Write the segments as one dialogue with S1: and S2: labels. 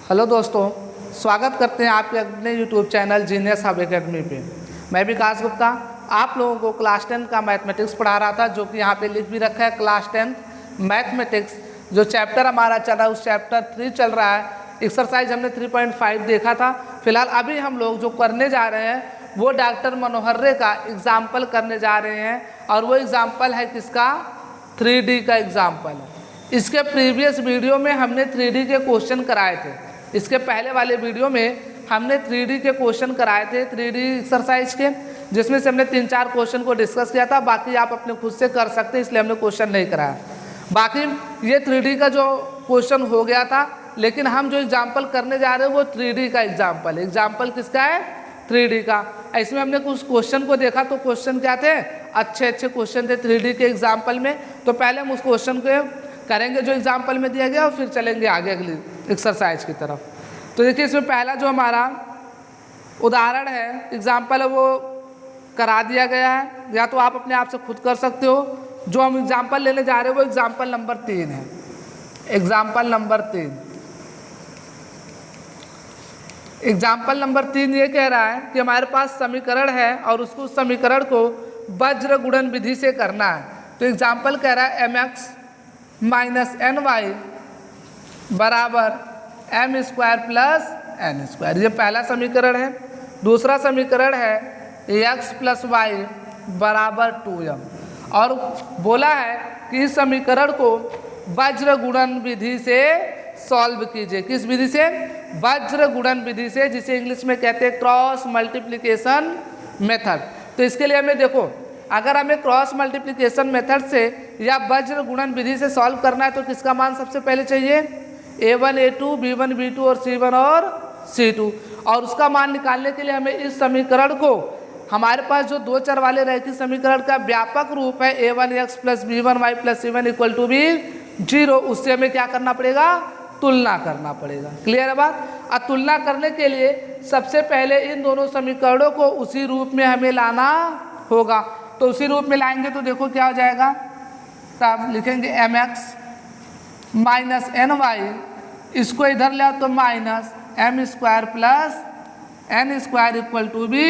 S1: Hello दोस्तों, स्वागत करते हैं आपके अपने YouTube channel genius hub academy पे। मैं विकास गुप्ता आप लोगों को क्लास 10 का मैथमेटिक्स पढ़ा रहा था, जो कि यहाँ पे लिख भी रखा है क्लास 10 मैथमेटिक्स। जो चैप्टर हमारा चल रहा है उस चैप्टर 3 चल रहा है। एक्सरसाइज हमने 3.5 देखा था। फिलहाल अभी हम लोग जो करने जा रहे हैं वो डॉक्टर मनोहर रे का एग्जाम्पल करने जा रहे हैं, और वो एग्जाम्पल है किसका? 3D का एग्जाम्पल है। इसके प्रीवियस वीडियो में हमने 3D के क्वेश्चन कराए थे। इसके पहले वाले वीडियो में हमने 3D के क्वेश्चन कराए थे, 3D एक्सरसाइज के, जिसमें से हमने 3-4 क्वेश्चन को डिस्कस किया था। बाकी आप अपने खुद से कर सकते हैं, इसलिए हमने क्वेश्चन नहीं कराया। बाकी ये 3D का जो क्वेश्चन हो गया था, लेकिन हम जो एग्जाम्पल करने जा रहे हैं वो 3D का एग्जाम्पल है। एग्जाम्पल किसका है? 3D का। इसमें हमने कुछ क्वेश्चन को देखा, तो क्वेश्चन क्या थे? अच्छे क्वेश्चन थे 3D के एग्जाम्पल में। तो पहले हम उस क्वेश्चन को करेंगे जो एग्जाम्पल में दिया गया, और फिर चलेंगे आगे अगली एक्सरसाइज की तरफ। तो देखिए, इसमें पहला जो हमारा उदाहरण है, एग्जाम्पल है, वो करा दिया गया है, या तो आप अपने आप से खुद कर सकते हो। जो हम एग्जाम्पल लेने जा रहे हैं वो एग्जाम्पल नंबर 3 है। एग्जाम्पल नंबर 3 एग्जाम्पल नंबर 3 ये कह रहा है कि हमारे पास समीकरण है और उसको उस समीकरण को वज्र गुणन विधि से करना है। तो एग्जाम्पल कह रहा है mx माइनस ny बराबर m² प्लस n²। ये पहला समीकरण है। दूसरा समीकरण है x प्लस y बराबर 2m, और बोला है कि इस समीकरण को वज्र गुणन विधि से सॉल्व कीजिए। किस विधि से? वज्र गुणन विधि से, जिसे इंग्लिश में कहते हैं क्रॉस मल्टीप्लिकेशन मेथड। तो इसके लिए हमें देखो, अगर हमें क्रॉस मल्टीप्लिकेशन मेथड से या वज्र गुणन विधि से सॉल्व करना है तो किसका मान सबसे पहले चाहिए? a1 a2 b1 b2 और c1 और c2। और उसका मान निकालने के लिए हमें इस समीकरण को, हमारे पास जो 2 चर वाले रैखिक समीकरण का व्यापक रूप है a1x plus b1y plus c1 equal to B 0, उससे हमें क्या करना पड़ेगा? तुलना करना पड़ेगा। क्लियर है बात? अब तुलना करने के लिए सबसे पहले इन दोनों समीकरणों को उसी रूप में हमें लाना होगा। तो उसी रूप में लाएंगे तो देखो क्या हो जाएगा। तब लिखेंगे mx माइनस ny, इसको इधर ले आओ तो minus m² plus n² equal to B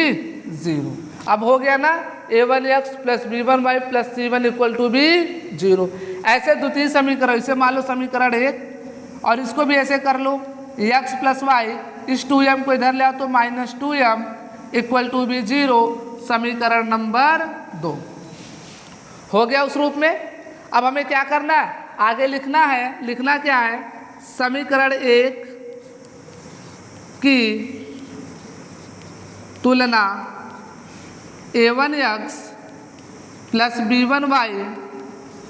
S1: 0। अब हो गया ना, a1x plus b1y plus c1 equal to B 0। ऐसे द्वितीय समीकरण, इसे मान लो समीकरण 1, और इसको भी ऐसे कर लो, x प्लस y, इस 2m को इधर ले आओ तो minus 2m equal to B 0। समीकरण नंबर 2 हो गया उस रूप में। अब हमें क्या करना है? आगे लिखना है। लिखना क्या है? समीकरण 1 की तुलना a1x plus b1y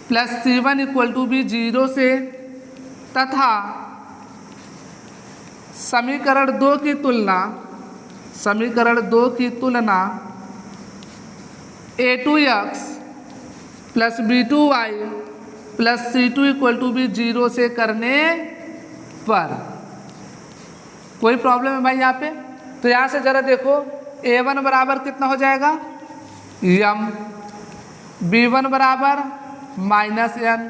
S1: plus c1 equal to B 0 से, तथा समीकरण 2 की तुलना a2x plus b2y plus c2 equal to B 0 से करने पर। कोई प्रॉब्लम है भाई यहाँ पे? तो यहाँ से जरा देखो, a1 बराबर कितना हो जाएगा? m, b1 बराबर माइनस n,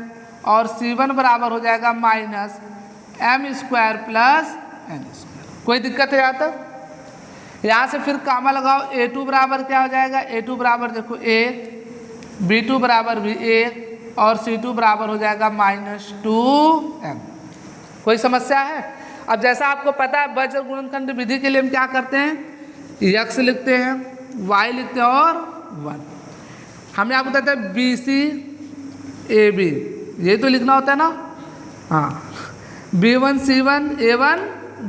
S1: और c1 बराबर हो जाएगा माइनस m² प्लस n²। कोई दिक्कत है यहाँ तक? यहाँ से फिर कामा लगाओ, a2 बराबर क्या हो जाएगा? a2 बराबर देखो 1, b2 बराबर भी 1, और c2 बराबर हो जाएगा माइनस 2m। कोई समस्या है? अब जैसा आपको पता है वज्र गुणनखंड विधि के लिए हम क्या करते हैं? x लिखते हैं, y लिखते हैं और 1। हमें आपको बताते हैं BC AB, ये तो लिखना होता है ना। हाँ, B1 C1 A1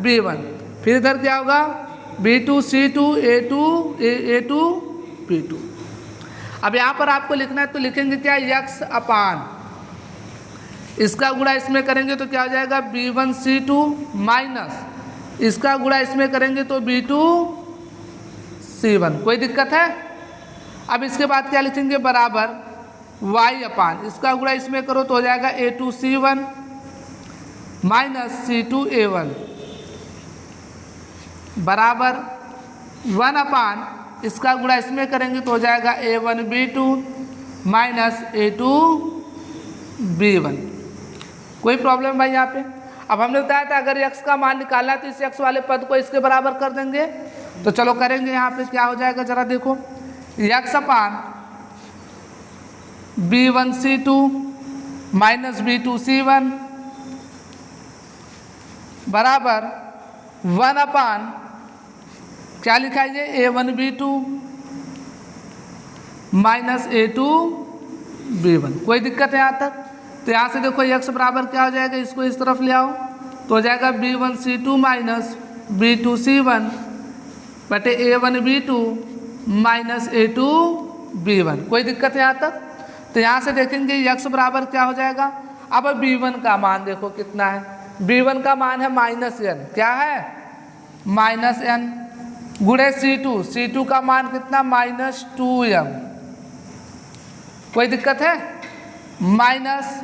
S1: B1, फिर इधर क्या होगा? B2 C2 A2 B2। अब यहाँ पर आपको लिखना है तो लिखेंगे क्या? x अपान, इसका गुणा इसमें करेंगे तो क्या हो जाएगा? B1 C2 माइनस इसका गुणा इसमें करेंगे तो B2 C1। कोई दिक्कत है? अब इसके बाद क्या लिखेंगे? बराबर y अपान, इसका गुणा इसमें करो तो हो जाएगा A2 C1 minus C2 A1 बराबर 1 अपान, इसका गुणा इसमें करेंगे तो हो जाएगा A1 B2 minus A2 B1। कोई प्रॉब्लम भाई यहाँ पे? अब हमने बताया था अगर x का मान निकालना है तो इस x वाले पद को इसके बराबर कर देंगे। तो चलो करेंगे। यहाँ पे क्या हो जाएगा जरा देखो, x अपान b1c2 माइनस b2c1 बराबर 1 अपान क्या लिखा है ये a1b2 माइनस a2b1। कोई दिक्कत है यहाँ तक? तो यहाँ से देखो x बराबर क्या हो जाएगा, इसको इस तरफ ले आओ तो हो जाएगा b1c2 माइनस b2c1 बटे a1b2 माइनस a2b1। कोई दिक्कत है यहाँ तक? तो यहाँ से देखेंगे x बराबर क्या हो जाएगा। अब b1 का मान देखो कितना है, b1 का मान है -n। क्या है? -n गुणे c2 का मान कितना, -2m। कोई दिक्कत है? माइनस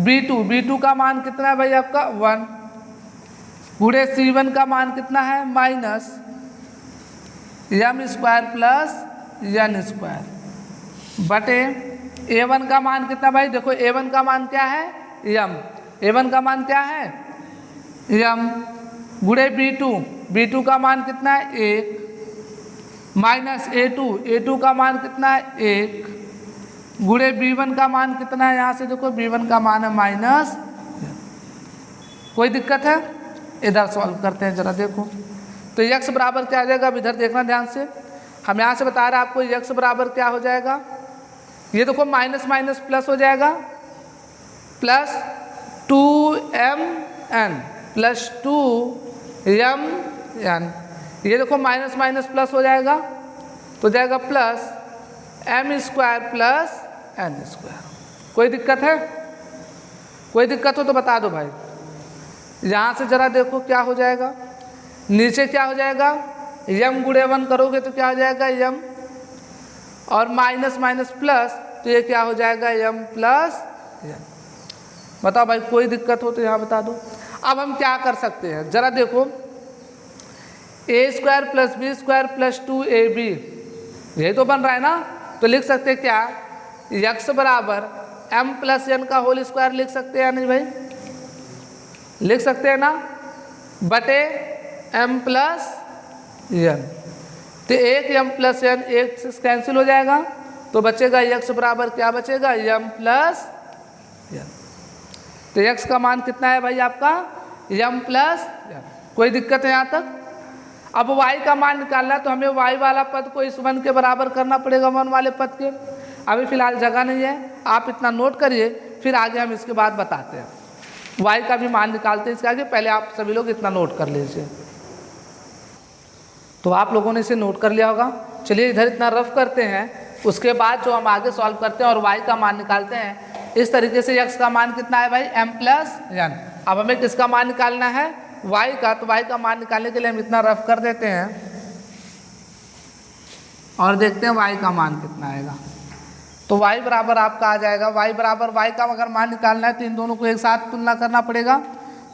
S1: b2 का मान कितना है भाई आपका 1 गुणे c1 का मान कितना है -m² प्लस n² बटे a1 का मान कितना भाई, देखो a1 का मान क्या है m, a1 का मान क्या है m गुणे b2 का मान कितना है 1 माइनस a2 का मान कितना है 1 गुणे b1 का मान कितना है, यहाँ से देखो b1 का मान है -। कोई दिक्कत है? इधर सॉल्व करते हैं जरा देखो। तो x बराबर क्या आ जाएगा, अब इधर देखना ध्यान से। हम यहाँ से बता रहे हैं आपको x बराबर क्या हो जाएगा, ये देखो माइनस माइनस प्लस हो जाएगा प्लस 2mn प्लस 2mn। ये देखो माइनस माइनस प्लस हो जाएगा तो जाएगा प्लस m² प्लस n²। कोई दिक्कत है? कोई दिक्कत हो तो बता दो भाई। यहाँ से जरा देखो क्या हो जाएगा, नीचे क्या हो जाएगा m गुणे 1 करोगे तो क्या हो जाएगा m और माइनस माइनस प्लस तो ये क्या हो जाएगा m प्लस n। बताओ भाई कोई दिक्कत हो तो यहाँ बता दो। अब हम क्या कर सकते हैं जरा देखो, a² plus b² plus 2ab यही तो बन रहा है ना। तो लिख सकते हैं क्या, x बराबर m प्लस n का होल स्क्वायर लिख सकते हैं या नहीं भाई, लिख सकते हैं ना, बटे m प्लस n। तो एक m प्लस n एक से कैंसिल हो जाएगा तो बचेगा x बराबर क्या बचेगा m प्लस n। तो x का मान कितना है भाई आपका m प्लस n। कोई दिक्कत है यहाँ तक? अब y का मान निकालना है तो हमें y वाला पद को इस 1 के बराबर करना पड़ेगा 1 वाले पद के। अभी फिलहाल जगह नहीं है, आप इतना नोट करिए, फिर आगे हम इसके बाद बताते हैं। y का भी मान निकालते हैं इसके आगे, पहले आप सभी लोग इतना नोट कर लीजिए। तो आप लोगों ने इसे नोट कर लिया होगा। चलिए इधर इतना रफ करते हैं, उसके बाद जो हम आगे सॉल्व करते हैं और y का मान निकालते हैं। इस तरीके से x का मान कितना है भाई m प्लस n। अब हमें किसका मान निकालना है y का, तो y का मान निकालने के लिए हम इतना रफ कर देते हैं और देखते हैं y का मान कितना आएगा। तो y बराबर आपका आ जाएगा, y बराबर y का अगर मान निकालना है तो इन दोनों को एक साथ तुलना करना पड़ेगा।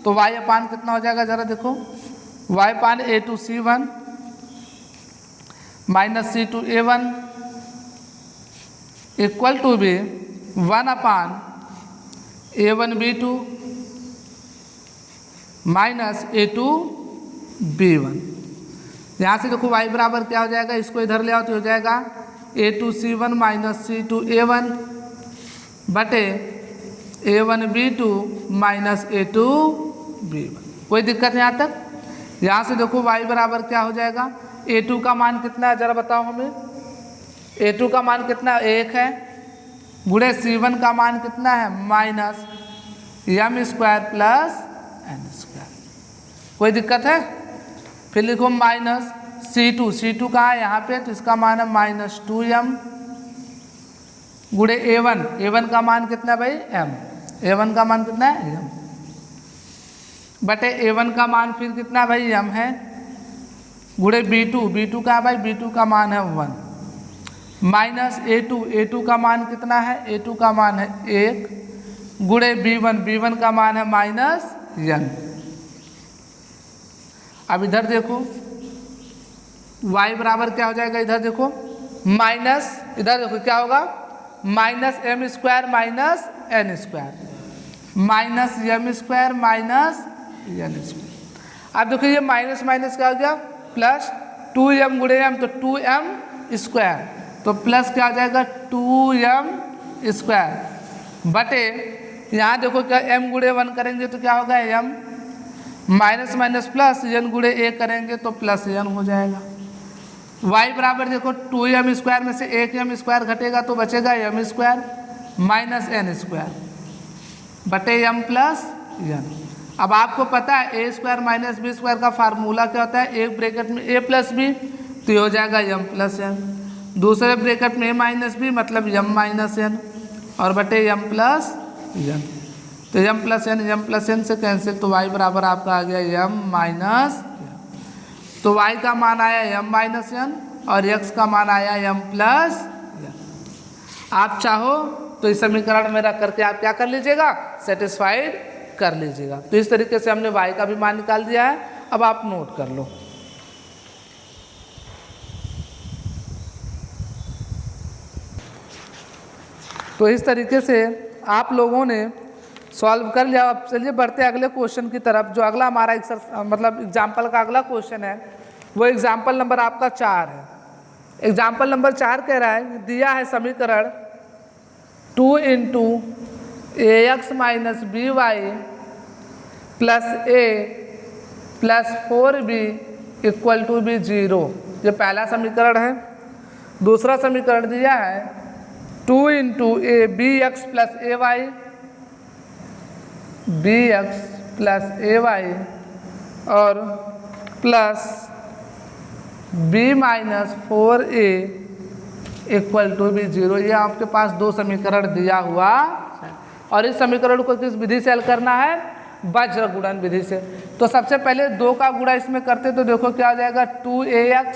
S1: तो y अपान कितना हो जाएगा जरा देखो, y upon a2c1 minus c2a1 equal to B 1 upon a1b2 minus a2b1। यहाँ से देखो y बराबर क्या हो जाएगा, इसको इधर ले आओ तो हो जाएगा a2c1 माइनस c2a1 बटे a1b2 माइनस a2b1। कोई दिक्कत है यहाँ तक? यहाँ से देखो y बराबर क्या हो जाएगा, a2 का मान कितना है जरा बताओ हमें, a2 का मान कितना 1 है गुणे c1 का मान कितना है माइनस m² प्लस n²। कोई दिक्कत है? फिर लिखो माइनस c2 कहाँ है यहाँ पे, तो इसका मान है माइनस 2m गुणे a1 का मान कितना है भाई m, a1 का मान कितना है m बटे a1 का मान फिर कितना है भाई m है गुणे b2 का भाई b2 का मान है 1 माइनस a2 का मान कितना है, a2 का मान है 1 गुणे b1 का मान है माइनस n। अब इधर देखो y बराबर क्या हो जाएगा, इधर देखो माइनस, इधर देखो क्या होगा minus m² minus n² minus m² minus N square. अब देखो ये माइनस माइनस क्या हो गया प्लस, 2m गुणे m तो 2m स्क्वायर, तो प्लस क्या आ जाएगा 2m स्क्वायर बटे यहाँ देखो क्या m गुणे 1 करेंगे तो क्या होगा m, minus minus plus n गुणे a करेंगे तो प्लस n हो जाएगा। y बराबर देखो 2m स्क्वायर में से 1m स्क्वायर घटेगा तो बचेगा m square minus n square बटे m प्लस n। अब आपको पता है ए स्क्वायर माइनस बी स्क्वायर का फार्मूला क्या होता है, एक ब्रैकेट में a प्लस बी तो ये हो जाएगा m प्लस n, दूसरे ब्रैकेट में a माइनस बी मतलब m माइनस n और बटे m प्लस n, तो m प्लस n से कैंसिल तो y बराबर आपका आ गया m माइनस, तो y का मान आया m माइनस n और x का मान आया m प्लस n। आप चाहो तो इस समीकरण में रख करके आप क्या कर लीजिएगा, सेटिस्फाइड कर लीजिएगा। तो इस तरीके से हमने y का भी मान निकाल दिया है। अब आप नोट कर लो। तो इस तरीके से आप लोगों ने सॉल्व कर लिया। अब चलिए बढ़ते हैं अगले क्वेश्चन की तरफ। जो अगला हमारा मतलब एग्जाम्पल का अगला क्वेश्चन है वो एग्जाम्पल नंबर आपका 4 है। एग्जाम्पल नंबर 4 कह रहा है दिया है समीकरण 2 into ax minus B Y plus a plus 4b equal to B 0। ये पहला समीकरण है। दूसरा समीकरण दिया है 2 into a b x plus a y और plus b minus 4a equal to B 0। ये आपके पास दो समीकरण दिया हुआ है और इस समीकरण को किस विधि से हल करना है, वज्र गुणन विधि से। तो सबसे पहले 2 का गुणा इसमें करते तो देखो क्या आ जाएगा 2ax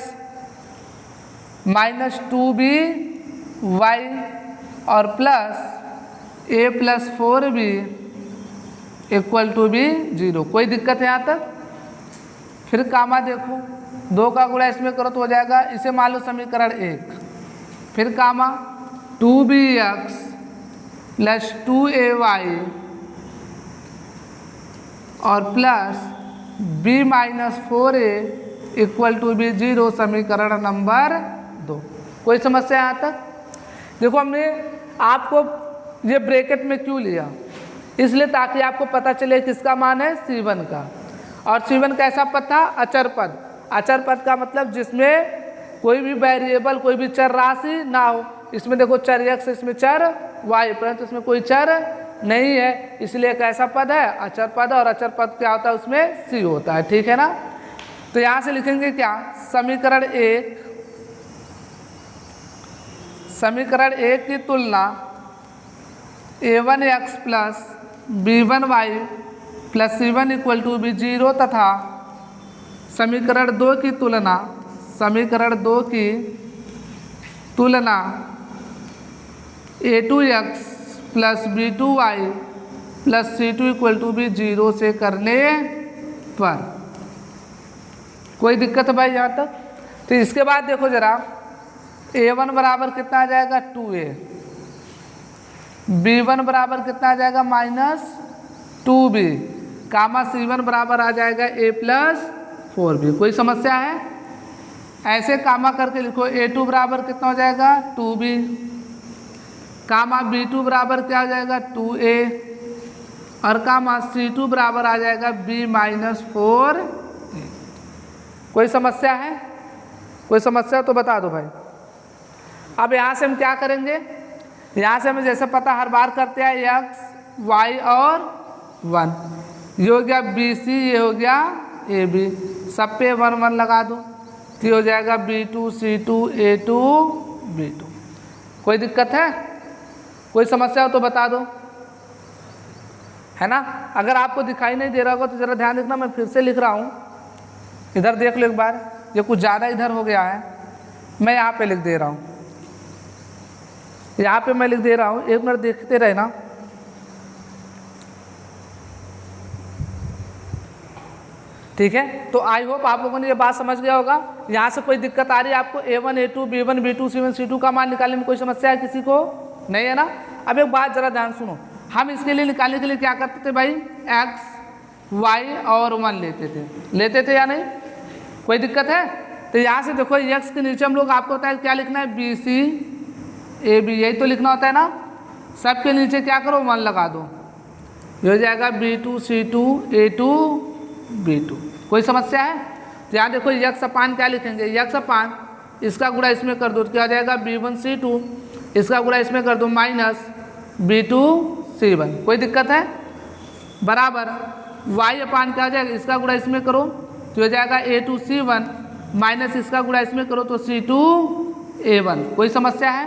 S1: माइनस 2by और plus a plus 4b equal to B 0। कोई दिक्कत है यहाँ तक? फिर कामा देखो 2 का गुणा इसमें करो तो हो जाएगा, इसे मान लो समीकरण 1। फिर कामा 2bx प्लस 2ay और plus b minus 4a equal to B 0 समीकरण नंबर 2। कोई समस्या यहाँ तक? देखो हमने आपको ये ब्रैकेट में क्यों लिया, इसलिए ताकि आपको पता चले किसका मान है C1 का। और C1 कैसा पद था, अचर पद। अचर पद का मतलब जिसमें कोई भी वेरिएबल कोई भी चर राशि ना हो। इसमें देखो चर x, इसमें चर y, परंतु इसमें कोई चर नहीं है, इसलिए एक ऐसा पद है अचर पद। और अचर पद क्या होता है, उसमें C होता है, ठीक है ना। तो यहाँ से लिखेंगे क्या, समीकरण 1 की तुलना a1x plus b1y plus c1 equal to B 0 तथा समीकरण 2 की तुलना a2x plus b2y plus c2 equal to B 0 से करने पर। कोई दिक्कत है भाई यहाँ तक? तो इसके बाद देखो जरा a1 बराबर कितना आ जाएगा 2a, b1 बराबर कितना आ जाएगा माइनस 2b, कामा c1 बराबर आ जाएगा a प्लस 4b। कोई समस्या है? ऐसे कामा करके लिखो a2 बराबर कितना हो जाएगा 2b, कामा b2 बराबर क्या हो जाएगा 2a और कामा c2 बराबर आ जाएगा b माइनस 4a। कोई समस्या है? कोई समस्या तो बता दो भाई। अब यहाँ से हम क्या करेंगे, यहाँ से हमें जैसे पता हर बार करते हैं x y और 1, ये हो गया bc, ये हो गया ab, सब पे 1 1 लगा दो तो हो जाएगा b2 c2 a2 b2। कोई दिक्कत है? कोई समस्या हो तो बता दो, है ना। अगर आपको दिखाई नहीं दे रहा होगा तो ज़रा ध्यान देखना, मैं फिर से लिख रहा हूँ। इधर देख लो एक बार, ये कुछ ज़्यादा इधर हो गया है, मैं यहाँ पे लिख दे रहा हूँ, यहाँ पे मैं लिख दे रहा हूँ। 1 मिनट देखते रहना। ठीक है, तो आई होप आप लोगों ने ये बात समझ गया होगा। यहाँ से कोई दिक्कत आ रही है आपको, a1 a2 b1 b2 c1 c2 का मान निकालने में कोई समस्या है किसी को? नहीं है ना। अब एक बात ज़रा ध्यान सुनो, हम इसके लिए निकालने के लिए क्या करते थे भाई, x y और 1 लेते थे या नहीं? कोई दिक्कत है? तो यहाँ से देखो x के नीचे हम लोग आपको होता है क्या लिखना है, बी सी ए बी, यही तो लिखना होता है ना। सब के नीचे क्या करो 1 लगा दो, ये हो जाएगा B2 C2 A2 B2। कोई समस्या है? तो यहाँ देखो x अपान क्या लिखेंगे, x अपान इसका गुणा इसमें कर दो तो क्या हो जाएगा B1 C2, इसका गुणा इसमें कर दो माइनस B2 C1। कोई दिक्कत है? बराबर y अपान क्या हो जाएगा, इसका गुणा इसमें करो तो हो जाएगा A2 C1 माइनस इसका गुणा इसमें करो तो C2 A1। कोई समस्या है?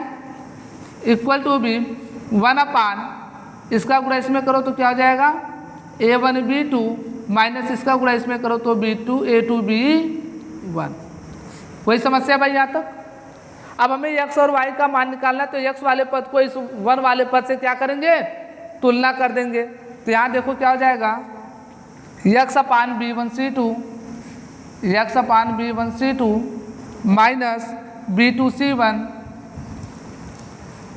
S1: इक्वल टू भी 1 अपान इसका गुणा इसमें करो तो क्या हो जाएगा A1 B2 माइनस इसका गुणा इसमें करो तो B2 A2 B1। कोई समस्या भाई यहाँ तक? अब हमें x और y का मान निकालना है तो x वाले पद को इस 1 वाले पद से क्या करेंगे, तुलना कर देंगे। तो यहाँ देखो क्या हो जाएगा, x अपान B1 C2 x अपान B1 C2 minus B2 C1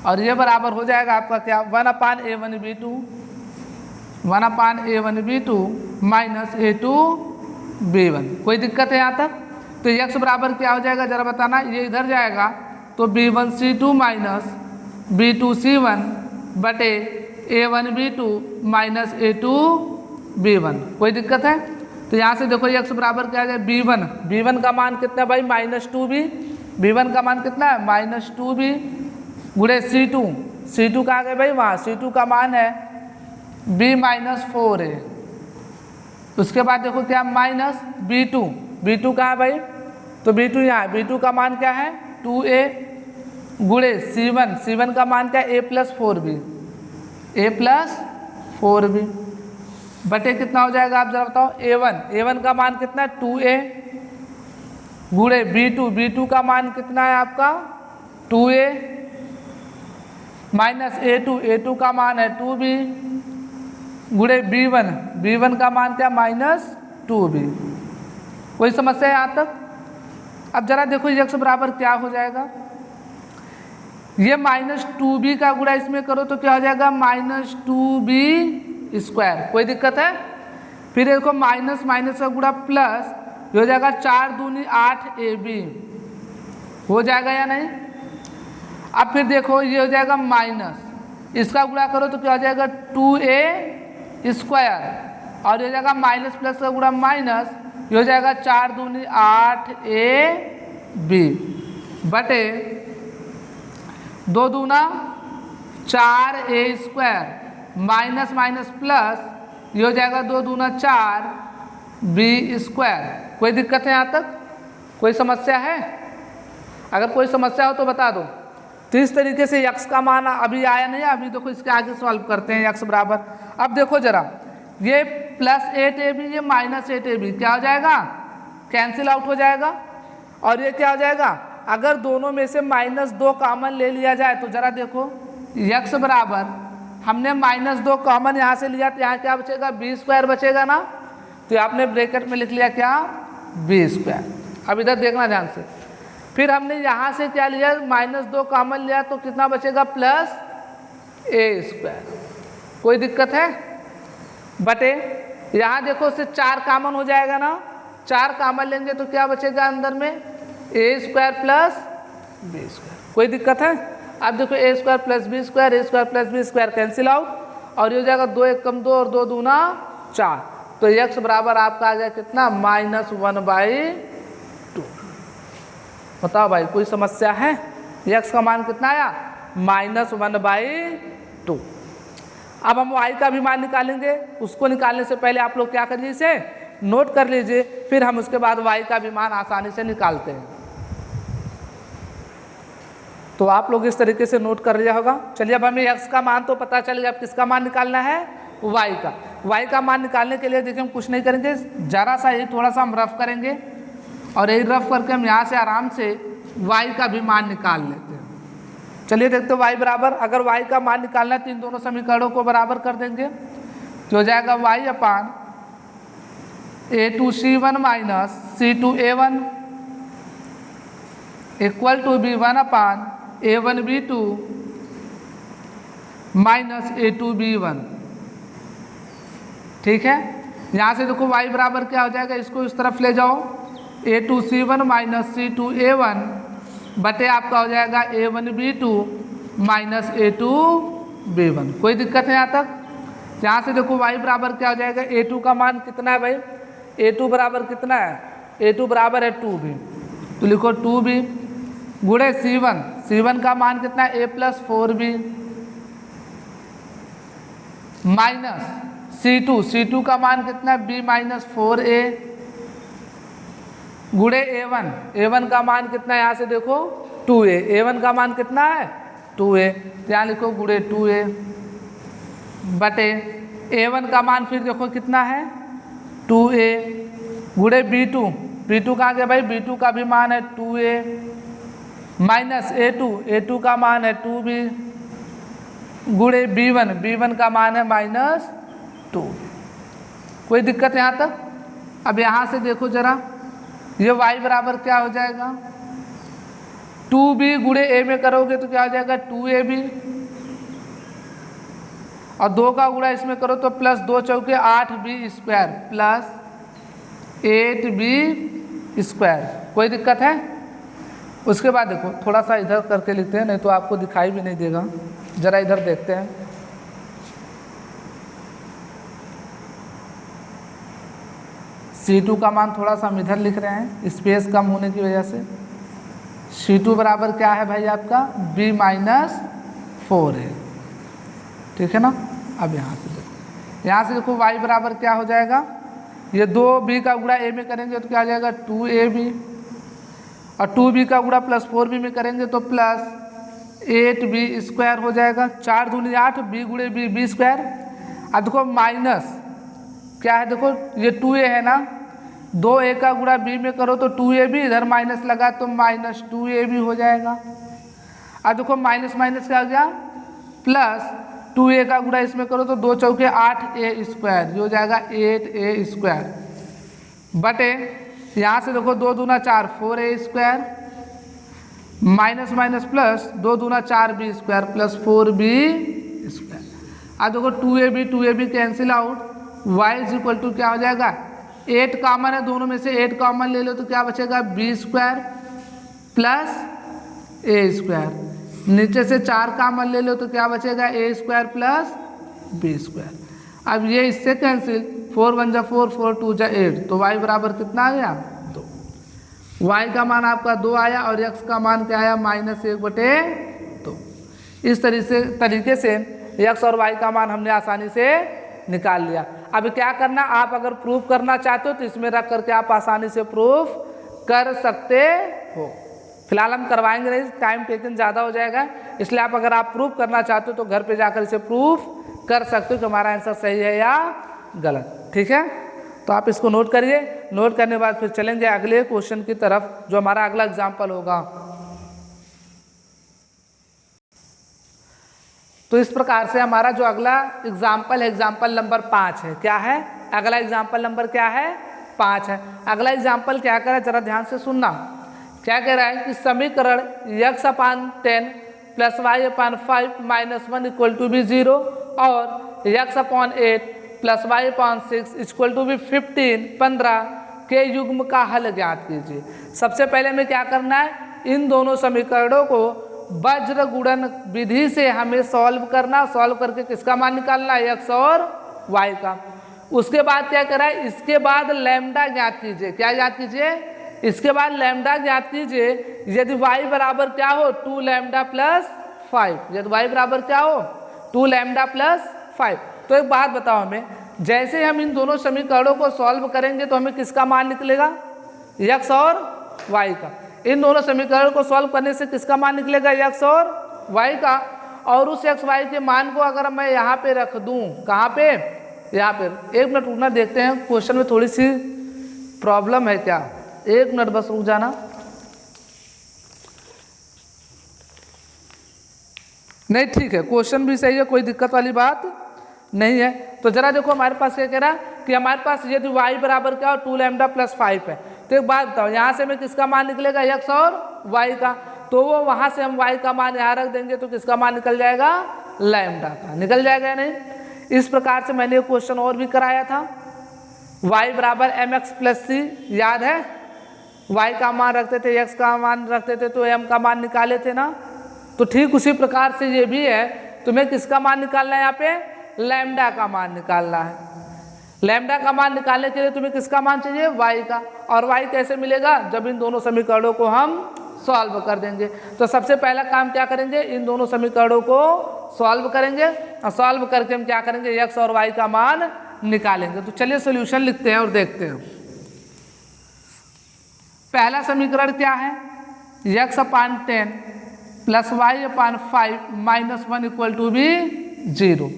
S1: और ये बराबर हो जाएगा आपका क्या 1 अपान A1 B2 1 अपान A1 B2 minus A2 B1। कोई दिक्कत है यहाँ तक? तो x बराबर क्या हो जाएगा जरा बताना, ये इधर जाएगा तो B1 C2 minus B2 C1 बटे A1 B2 minus A2 B1। कोई दिक्कत है? तो यहाँ से देखो x बराबर क्या है B1 का मान कितना है भाई -2b, B1 का मान कितना है -2b गुणे C2 कहाँ गए भाई, वहाँ C2 का मान है B-4a। उसके बाद देखो क्या माइनस B2 कहाँ है भाई, तो B2 यहाँ, B2 का मान क्या है 2a गुणे C1 का मान क्या है a प्लस 4b बटे कितना हो जाएगा आप जरा बताओ A1 का मान कितना है 2a गुणे B2 का मान कितना है आपका 2a माइनस A2 का मान है 2b गुणे B1 का मान क्या -2b। कोई समस्या है यहाँ तक? अब जरा देखो x बराबर क्या हो जाएगा, ये -2b का गुणा इसमें करो तो क्या हो जाएगा -2b स्क्वायर। कोई दिक्कत है? फिर देखो माइनस का गुणा प्लस, ये हो जाएगा 4 दूनी 8ab, हो जाएगा या नहीं? अब फिर देखो ये हो जाएगा माइनस, इसका गुणा करो तो क्या हो जाएगा 2a स्क्वायर और ये हो जाएगा माइनस प्लस का गुणा माइनस, ये हो जाएगा 4 दूनी 8ab बटे 2 दूना 4a स्क्वायर माइनस प्लस, ये हो जाएगा 2 दूना 4b स्क्वायर। कोई दिक्कत है यहाँ तक? कोई समस्या है? अगर कोई समस्या हो तो बता दो। तो इस तरीके से x का मान अभी आया नहीं है, अभी देखो इसके आगे सॉल्व करते हैं x बराबर। अब देखो जरा ये +8ab ये -8ab क्या हो जाएगा, कैंसिल आउट हो जाएगा और ये क्या हो जाएगा, अगर दोनों में से -2 कॉमन ले लिया जाए तो जरा देखो x बराबर हमने -2 कॉमन यहाँ से लिया तो यहाँ क्या बचेगा b² बचेगा ना, तो आपने ब्रैकेट में लिख लिया क्या b²। अब इधर देखना ध्यान से, फिर हमने यहाँ से क्या लिया -2 कॉमन लिया तो कितना बचेगा +a²। कोई दिक्कत है? बटे यहाँ देखो उससे 4 कॉमन हो जाएगा ना, 4 कॉमन लेंगे तो क्या बचेगा अंदर में a² प्लस b²। कोई दिक्कत है? अब देखो a² plus b² cancel out और ये हो जाएगा 2 1 कम 2 और 2 दूना 4, तो x बराबर आपका आ गया कितना -1/2। बताओ भाई कोई समस्या है? x का मान कितना आया -1/2। अब हम y का भी मान निकालेंगे, उसको निकालने से पहले आप लोग क्या करिए इसे नोट कर लीजिए, फिर हम उसके बाद y का भी मान आसानी से निकालते हैं। तो आप लोग इस तरीके से नोट कर लिया होगा। चलिए अब हमें x का मान तो पता चल गया, अब किसका मान निकालना है y का मान निकालने के लिए देखिए हम कुछ नहीं करेंगे, जरा सा ही थोड़ा सा हम रफ करेंगे और यही रफ करके हम यहाँ से आराम से y का भी मान निकाल लेते हैं। चलिए देखते हैं y बराबर, अगर y का मान निकालना है तो इन दोनों समीकरणों को बराबर कर देंगे तो हो जाएगा y upon a2c1 minus c2a1 equal to b1 upon a1b2 minus a2b1। ठीक है, यहाँ से देखो y बराबर क्या हो जाएगा, इसको इस तरफ ले जाओ, a2c1 माइनस c2a1 बटे आपका हो जाएगा a1b2 माइनस a2b1। कोई दिक्कत है यहाँ तक? यहाँ से देखो y बराबर क्या हो जाएगा, a2 का मान कितना है भाई, a2 बराबर कितना है, a2 बराबर है 2b, तो लिखो 2b गुणे c1 का मान कितना है, a+4b माइनस c2 का मान कितना है, b-4a गुणे a1 का मान कितना है, यहाँ से देखो 2a, a1 का मान कितना है 2a, यहाँ लिखो गुणे 2a बटे a1 का मान फिर देखो कितना है 2a गुणे b2 कहाँ गया भाई, b2 का भी मान है 2a माइनस a2 का मान है 2b गुणे b1 का मान है -2। कोई दिक्कत यहाँ तक? अब यहाँ से देखो जरा, ये y बराबर क्या हो जाएगा, 2b गुणे a में करोगे तो क्या हो जाएगा 2ab, और 2 का गुणा इसमें करो तो प्लस 2 चौके 8b square plus 8b square. कोई दिक्कत है? उसके बाद देखो थोड़ा सा इधर करके लिखते हैं, नहीं तो आपको दिखाई भी नहीं देगा, जरा इधर देखते हैं। C2 का मान थोड़ा सा हम इधर लिख रहे हैं स्पेस कम होने की वजह से। C2 बराबर क्या है भाई आपका, b-4 है, ठीक है ना। अब यहाँ से देखो y बराबर क्या हो जाएगा, ये 2b का गुणा a में करेंगे तो क्या हो जाएगा 2ab, और 2b का गुणा प्लस 4b में करेंगे तो प्लस 8b स्क्वायर हो जाएगा, 4 दूनी 8, b गुणे b स्क्वायर। अब देखो माइनस क्या है, देखो ये 2a है ना, 2a का गुणा b में करो तो 2ab, इधर माइनस लगा तो -2ab हो जाएगा। अब देखो माइनस माइनस क्या हो गया प्लस, 2a का गुणा इसमें करो तो 2 चौके 8a स्क्वायर, ये हो जाएगा 8a स्क्वायर बटे यहाँ से देखो 2 दूना 4 4a square minus minus plus 2 दूना 4b square plus 4b square. अब देखो 2ab cancel out, y is equal to क्या हो जाएगा, 8 कॉमन है दोनों में से, 8 कॉमन ले लो तो क्या बचेगा b square plus a square, नीचे से 4 कॉमन ले लो तो क्या बचेगा a square plus b square. अब ये इससे कैंसिल, 4 1 जा 4 4 2 जा 8, तो y बराबर कितना आ गया 2। y का मान आपका 2 आया और x का मान क्या आया -1/2। इस तरीके से x और y का मान हमने आसानी से निकाल लिया। अब क्या करना, आप अगर प्रूफ करना चाहते हो तो इसमें रख करके आप आसानी से प्रूफ कर सकते हो। फिलहाल हम करवाएंगे नहीं, टाइम टेकन ज़्यादा हो जाएगा, इसलिए आप अगर आप प्रूफ करना चाहते हो तो घर पे जाकर इसे प्रूफ कर सकते हो कि हमारा आंसर सही है या गलत, ठीक है। तो आप इसको नोट करिए, नोट करने के बाद फिर चलेंगे अगले क्वेश्चन की तरफ जो हमारा अगला एग्जाम्पल होगा। तो इस प्रकार से हमारा जो अगला एग्जाम्पल है, एग्जाम्पल नंबर 5 है। क्या है अगला एग्जाम्पल नंबर, क्या है 5 है। अगला एग्जाम्पल क्या कह रहा है, जरा ध्यान से सुनना। क्या कह रहा है कि समीकरण x/10 plus y/5 -1 equal to भी 0 और x/8 plus y/6 equal to भी 15 के युग्म का हल ज्ञात कीजिए। सबसे पहले हमें क्या करना है, इन दोनों समीकरणों को वज्र गुणन विधि से हमें सॉल्व करना, सॉल्व करके किसका मान निकालना है, x और y का। उसके बाद क्या करा है, इसके बाद लैम्डा ज्ञात कीजिए। क्या ज्ञात कीजिए, इसके बाद लैम्डा ज्ञात कीजिए यदि y बराबर क्या हो 2 लैम्डा प्लस 5, यदि y बराबर क्या हो 2 लैम्डा प्लस 5। तो एक बात बताओ हमें, जैसे हम इन दोनों समीकरणों को सॉल्व करेंगे तो हमें किसका मान निकलेगा, x और y का। इन दोनों समीकरणों को सॉल्व करने से किसका मान निकलेगा, x और y का। और उस x y के मान को अगर मैं यहाँ पे रख दूँ, कहाँ पे, यहाँ पे। एक मिनट रुकना, देखते हैं क्वेश्चन में थोड़ी सी प्रॉब्लम है क्या, एक मिनट बस रुक जाना। नहीं ठीक है, क्वेश्चन भी सही है, कोई दिक्कत वाली बात नहीं है। तो जरा देखो हमारे पास क्या कह रहा है कि हमारे पास यदि y बराबर क्या हो 2 लैम्डा प्लस 5 है। तो एक बात बताओ, यहाँ से हमें किसका मान निकलेगा, x और y का। तो वो वहाँ से हम y का मान यहाँ रख देंगे तो किसका मान निकल जाएगा, लैम्डा का निकल जाएगा या नहीं। इस प्रकार से मैंने एक क्वेश्चन और भी कराया था, y बराबर एम एक्स प्लस सी, याद है y का मान रखते थे, x का मान रखते थे तो m का मान निकाले थे ना। तो ठीक उसी प्रकार से ये भी है, तुम्हें किसका मान निकालना है, यहाँ पे लैम्डा का मान निकालना है। लैम्डा का मान निकालने के लिए तुम्हें किसका मान चाहिए, y का। और y कैसे मिलेगा, जब इन दोनों समीकरणों को हम सॉल्व कर देंगे। तो सबसे पहला काम क्या करेंगे, इन दोनों समीकरणों को सॉल्व करेंगे और सॉल्व करके हम क्या करेंगे, x और y का मान निकालेंगे। तो चलिए सॉल्यूशन लिखते हैं और देखते हैं। पहला समीकरण क्या है, x upon 10 plus Y upon 5 minus 1 equal to B 0।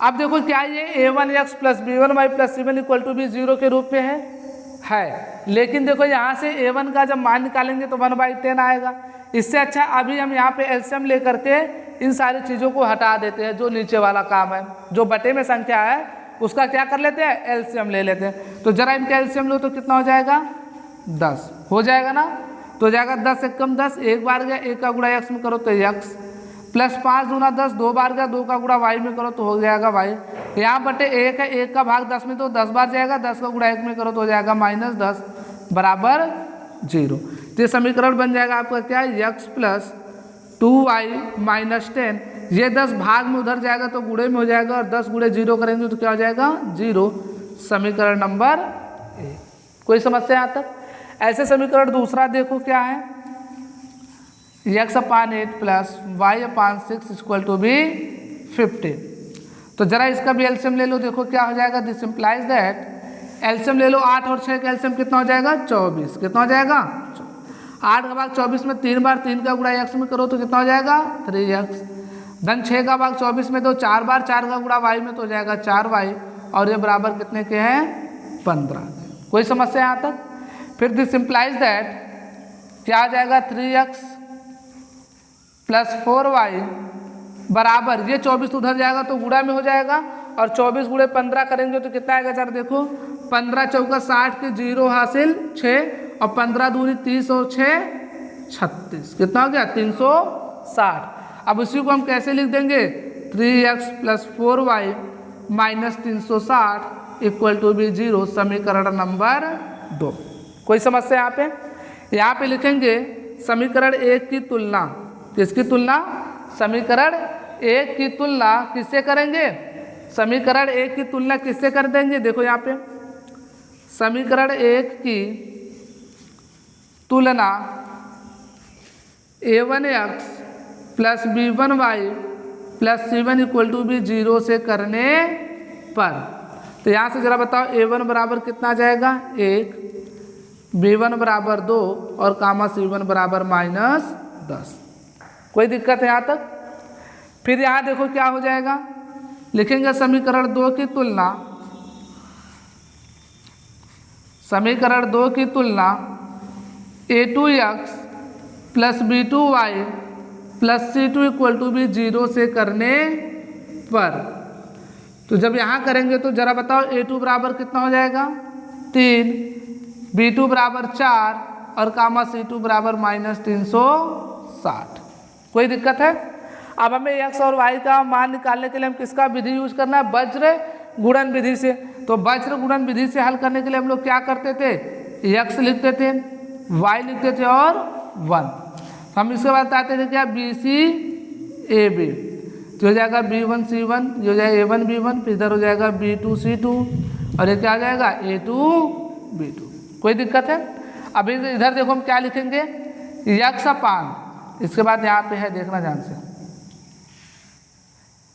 S1: अब देखो क्या ये a1x plus b1y plus c1 equal to B 0 के रूप में है। लेकिन देखो यहाँ से a1 का जब मान निकालेंगे तो 1/10 आएगा। इससे अच्छा अभी हम यहाँ पे एलसीएम लेकर के इन सारी चीज़ों को हटा देते हैं। जो नीचे वाला काम है, जो बटे में संख्या है उसका क्या कर लेते हैं, एलसीएम ले लेते हैं। तो जरा इनका एलसीएम लो तो कितना हो जाएगा, 10 हो जाएगा ना। तो हो जाएगा 10 एक कम 10, एक बार गया 1 का गुणा x में करो तो x, प्लस 5 दूना 10, 2 बार गया 2 का गुणा y में करो तो हो जाएगा y। यहाँ बटे 1 है, 1 का भाग 10 में तो 10 बार जाएगा, 10 का गुणा 1 में करो तो हो जाएगा -10 बराबर 0। तो ये समीकरण बन जाएगा आपका क्या, x प्लस 2y माइनस 10। ये 10 भाग में उधर जाएगा तो गुणे में हो जाएगा, और 10 गुणे 0 करेंगे तो क्या हो जाएगा 0। समीकरण नंबर 1। कोई समस्या यहाँ तक। ऐसे समीकरण दूसरा देखो क्या है, x upon 8 plus Y upon 6 equal to be 15। तो जरा इसका भी एलसीएम ले लो, देखो क्या हो जाएगा। दिस इम्प्लाइज दैट, एलसीएम ले लो 8 और 6 का एलसीएम कितना हो जाएगा 24। कितना हो जाएगा 8 का भाग 24 में 3 बार 3 का गुणा x में करो तो कितना हो जाएगा 3x। धन 6 का भाग 24 में तो 4 बार 4 का गुणा y में तो हो जाएगा 4y, और ये बराबर कितने के हैं 15। कोई समस्या यहाँ तक। फिर दिस इम्प्लाइज दैट क्या आ जाएगा 3x प्लस 4y बराबर, ये 24 उधर जाएगा तो गुणा में हो जाएगा, और 24 गुणे 15 करेंगे तो कितना आएगा जरा देखो, 15 चौका 60 के 0 हासिल 6, और 15 दूनी 30 और 6 36, कितना हो गया 360। अब उसी को हम कैसे लिख देंगे, 3x plus 4y minus 360 equal to B 0। समीकरण नंबर 2। कोई समस्या यहाँ पे। यहाँ पे लिखेंगे समीकरण 1 की तुलना, किसकी तुलना, समीकरण 1 की तुलना किससे करेंगे, समीकरण 1 की तुलना किससे कर देंगे। देखो यहाँ पे समीकरण 1 की तुलना a1x plus b1y plus c1 equal to B 0 से करने पर, तो यहाँ से जरा बताओ a1 बराबर कितना आ जाएगा 1, b1 बराबर 2 और कामा c1 बराबर -10। कोई दिक्कत है यहाँ तक। फिर यहाँ देखो क्या हो जाएगा, लिखेंगे समीकरण 2 की तुलना, समीकरण 2 की तुलना a2x plus b2y plus c2 equal to B 0 से करने पर। तो जब यहाँ करेंगे तो जरा बताओ a2 बराबर कितना हो जाएगा 3, b2 बराबर 4 और कामा c2 बराबर -360। कोई दिक्कत है। अब हमें x और y का मान निकालने के लिए हम किसका विधि यूज करना है, वज्र गुणन विधि से। तो वज्र गुणन विधि से हल करने के लिए हम लोग क्या करते थे, x लिखते थे, y लिखते थे और 1। हम इसके बाद आते थे क्या BC AB, तो हो जाएगा B1 C1, ये हो जाएगा A1 B1, फिर इधर हो जाएगा B2 C2 और ये क्या आ जाएगा A2 B2। कोई दिक्कत है। अभी इधर देखो हम क्या लिखेंगे, x अपान, इसके बाद यहाँ पे है देखना ध्यान से,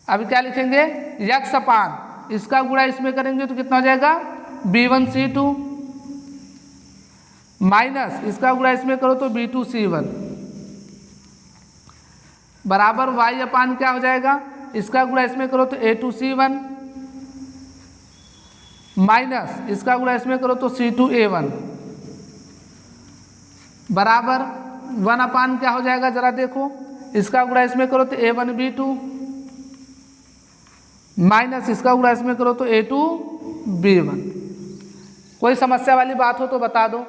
S1: अभी क्या लिखेंगे x अपान, इसका गुणा इसमें करेंगे तो कितना हो जाएगा B1 C2 माइनस इसका गुणा इसमें करो तो B2 C1 बराबर y अपान क्या हो जाएगा, इसका गुणा इसमें करो तो A2 C1 माइनस इसका गुणा इसमें करो तो C2 A1 बराबर 1 अपान क्या हो जाएगा जरा देखो, इसका गुणा इसमें करो तो A1 B2 माइनस इसका गुणा इसमें करो तो A2 B1। कोई समस्या वाली बात हो तो बता दो,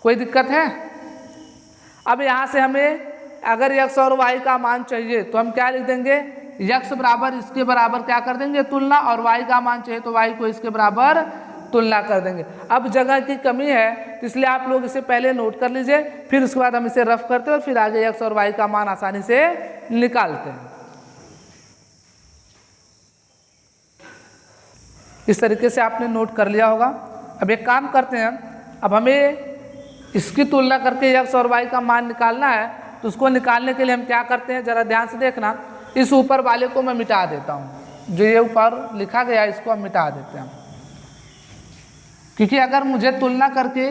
S1: कोई दिक्कत है। अब यहाँ से हमें अगर x और y का मान चाहिए तो हम क्या लिख देंगे, x बराबर इसके बराबर क्या कर देंगे तुलना, और y का मान चाहिए तो y को इसके बराबर तुलना कर देंगे। अब जगह की कमी है तो इसलिए आप लोग इसे पहले नोट कर लीजिए, फिर उसके बाद हम इसे रफ करते हैं और फिर आगे x और y का मान आसानी से निकालते हैं। इस तरीके से आपने नोट कर लिया होगा। अब एक काम करते हैं, अब हमें इसकी तुलना करके x और y का मान निकालना है, तो उसको निकालने के लिए हम क्या करते हैं ज़रा ध्यान से देखना। इस ऊपर वाले को मैं मिटा देता हूँ, जो ये ऊपर लिखा गया इसको हम मिटा देते हैं, क्योंकि अगर मुझे तुलना करके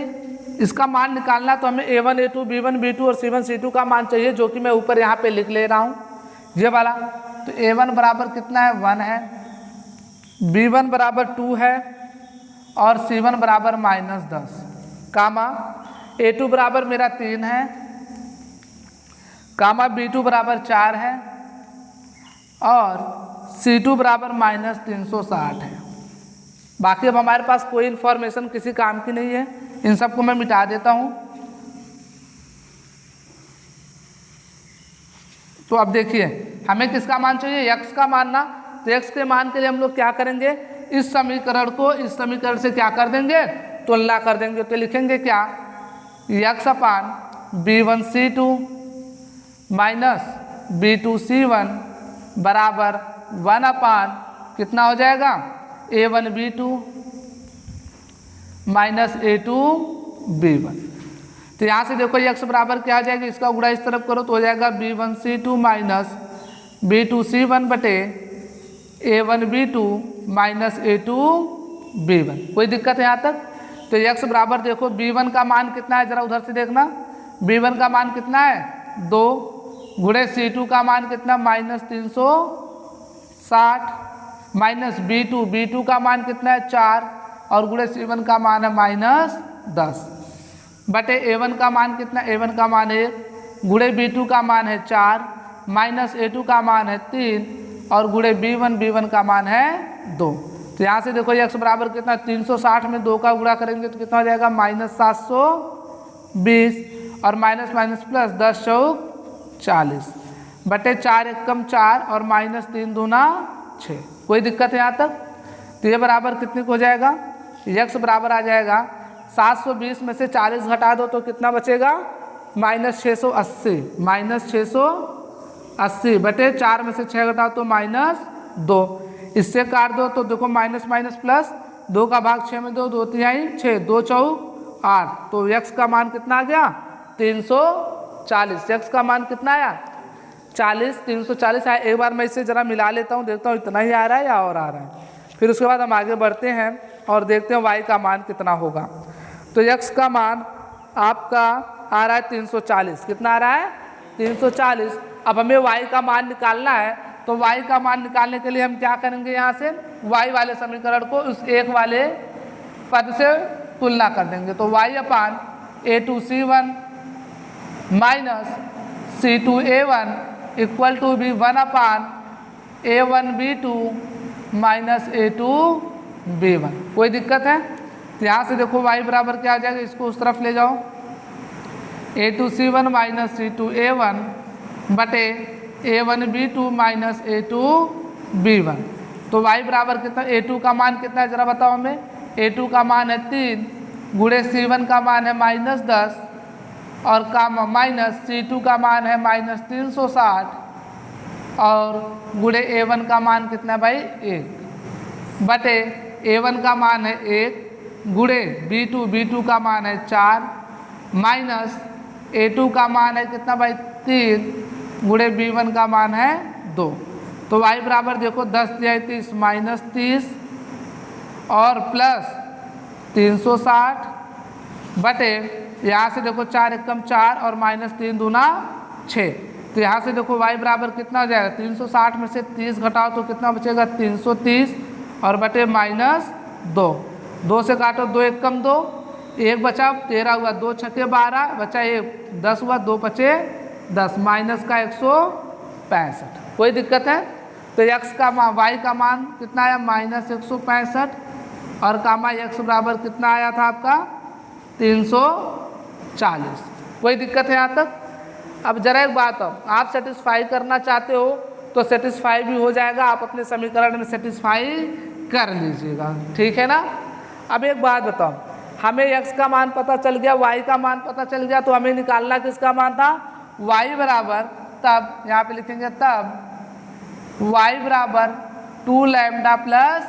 S1: इसका मान निकालना तो हमें a1 a2 b1 b2 और c1 c2 का मान चाहिए, जो कि मैं ऊपर यहाँ पे लिख ले रहा हूँ ये वाला। तो a1 बराबर कितना है 1 है, b1 बराबर 2 है और c1 बराबर -10, कामा a2 बराबर मेरा 3 है, कामा b2 बराबर 4 है और c2 बराबर -360 है। बाकी अब हमारे पास कोई इन्फॉर्मेशन किसी काम की नहीं है, इन सबको मैं मिटा देता हूँ। तो अब देखिए हमें किसका मान चाहिए, x का मान ना। तो x के मान के लिए हम लोग क्या करेंगे, इस समीकरण को इस समीकरण से क्या कर देंगे, तुलना कर देंगे। तो लिखेंगे क्या, x अपान b1 c2 minus b2 c1 बराबर 1 अपान कितना हो जाएगा a1 b2 minus a2 b1। तो यहाँ से देखो x बराबर क्या आ जाएगा, इसका गुणा इस तरफ करो तो हो जाएगा b1 c2 minus b2 c1 बटे a1 b2 minus a2 b1। कोई दिक्कत है यहाँ तक। तो x बराबर देखो b1 का मान कितना है, जरा उधर से देखना, b1 का मान कितना है 2 गुणे c2 का मान कितना -360 माइनस b2 का मान कितना है 4 और गुणे c1 का मान है -10 बटे a1 का मान कितना, a1 का मान 1 गुणे b2 का मान है 4 माइनस a2 का मान है 3 और गुणे b1 का मान है 2। तो यहाँ से देखो x बराबर कितना 360 में 2 का गुणा करेंगे तो कितना हो जाएगा -720 और माइनस माइनस प्लस 10 चौक 40 बटे 4 एकम 4 और -3 दूना 6। कोई दिक्कत है यहाँ तक। तो ये बराबर कितने को हो जाएगा, x बराबर आ जाएगा 720 में से 40 घटा दो तो कितना बचेगा -680 बटे 4 में से 6 घटाओ तो -2, इससे काट दो तो देखो माइनस माइनस प्लस 2 का भाग 6 में 2 2 तिहाई 6 2 चौक 8। तो x का मान कितना आ गया 340। x का मान कितना आया 40, 340 आया। एक बार मैं इसे ज़रा मिला लेता हूँ, देखता हूँ इतना ही आ रहा है या और आ रहा है। फिर उसके बाद हम आगे बढ़ते हैं और देखते हैं y का मान कितना होगा। तो x का मान आपका आ रहा है 340। कितना आ रहा है 340। अब हमें y का मान निकालना है, तो y का मान निकालने के लिए हम क्या करेंगे, यहाँ से y वाले समीकरण को उस एक वाले पद से तुलना कर देंगे। तो y upon a2 c1 minus c2 a1 equal to B 1 upon a1 b2 minus a2 b1। कोई दिक्कत है। तो यहाँ से देखो y बराबर क्या आ जाएगा, इसको उस तरफ ले जाओ, a2 c1 minus c2 a1 बटे a1 b2 minus a2 b1। तो y बराबर कितना, a2 का मान कितना है ज़रा बताओ हमें, a2 का मान है 3 गुणे c1 का मान है -10 और का माइनस c2 का मान है -360 और गुणे a1 का मान कितना है भाई 1 बटे a1 का मान है 1 गुणे b2 का मान है 4 माइनस a2 का मान है कितना भाई 3 गुणे b1 का मान है 2। तो y बराबर देखो 10 तिहाई 30 -30 और प्लस 360 बटे यहाँ से देखो 4 एकम 4 और -3 दूना 6। तो यहाँ से देखो y बराबर कितना हो जाएगा, 360 में से 30 घटाओ तो कितना बचेगा 330 और बटे -2। 2 से काटो 2 एकम 2, 1 बचा 13 हुआ, 2 छके 12 बचा 1 10 हुआ, 2 बचे 10 माइनस का 165। कोई दिक्कत है। तो x का y का मान कितना आया -165 और कामा x बराबर कितना आया था आपका 340। कोई दिक्कत है यहाँ तक। अब जरा एक बात, आप सेटिस्फाई करना चाहते हो तो सेटिस्फाई भी हो जाएगा, आप अपने समीकरण में सेटिस्फाई कर लीजिएगा, ठीक है ना। अब एक बात बताओ, हमें x का मान पता चल गया, y का मान पता चल गया, तो हमें निकालना किसका मान था, y बराबर, तब यहाँ पे लिखेंगे तब y बराबर 2 लैम्डा प्लस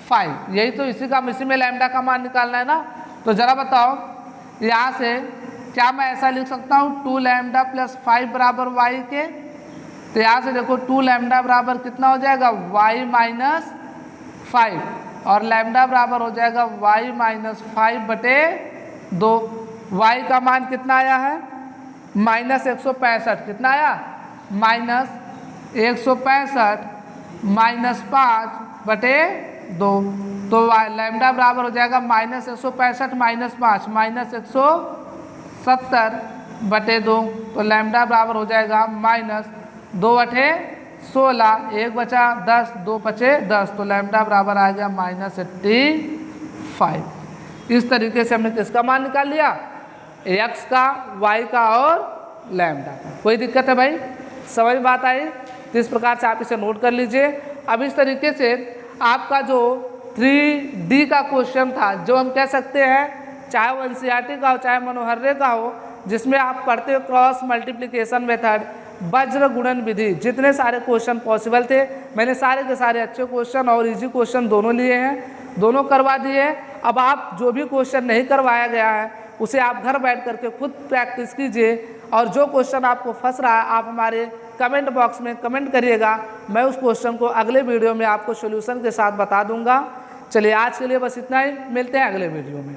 S1: 5, यही तो इसी में लैम्डा का मान निकालना है ना। तो ज़रा बताओ यहाँ से क्या मैं ऐसा लिख सकता हूँ 2 लैम्डा प्लस 5 बराबर y के, तो यहाँ से देखो 2 लैम्डा बराबर कितना हो जाएगा y माइनस 5 और लैम्डा बराबर हो जाएगा y माइनस 5 बटे 2। y का मान कितना आया है माइनस 165, कितना आया माइनस 165 माइनस 5 बटे 2, तो लैम्डा बराबर हो जाएगा माइनस 165 माइनस 5 माइनस 170 बटे 2, तो लैम्डा बराबर हो जाएगा माइनस 2 बटे 16, 1 बचा 10, 2 बचे 10, तो लैम्डा बराबर आ गया माइनस 85। इस तरीके से हमने किसका मान निकाल लिया, x का, y का और लैम्डा का। कोई दिक्कत है भाई, समझ में बात आई? तो इस प्रकार से आप इसे नोट कर लीजिए। अब इस तरीके से आपका जो 3D का क्वेश्चन था, जो हम कह सकते हैं चाहे वो NCERT का हो चाहे मनोहर्रे का हो, जिसमें आप पढ़ते हो क्रॉस मल्टीप्लिकेशन मेथड, वज्र गुणन विधि, जितने सारे क्वेश्चन पॉसिबल थे मैंने सारे के सारे अच्छे क्वेश्चन और इजी क्वेश्चन दोनों लिए हैं, दोनों करवा दिए हैं। अब आप जो भी क्वेश्चन नहीं करवाया गया है उसे आप घर बैठ करके खुद प्रैक्टिस कीजिए, और जो क्वेश्चन आपको फंस रहा है आप हमारे कमेंट बॉक्स में कमेंट करिएगा, मैं उस क्वेश्चन को अगले वीडियो में आपको सॉल्यूशन के साथ बता दूंगा। चलिए आज के लिए बस इतना ही, मिलते हैं अगले वीडियो में।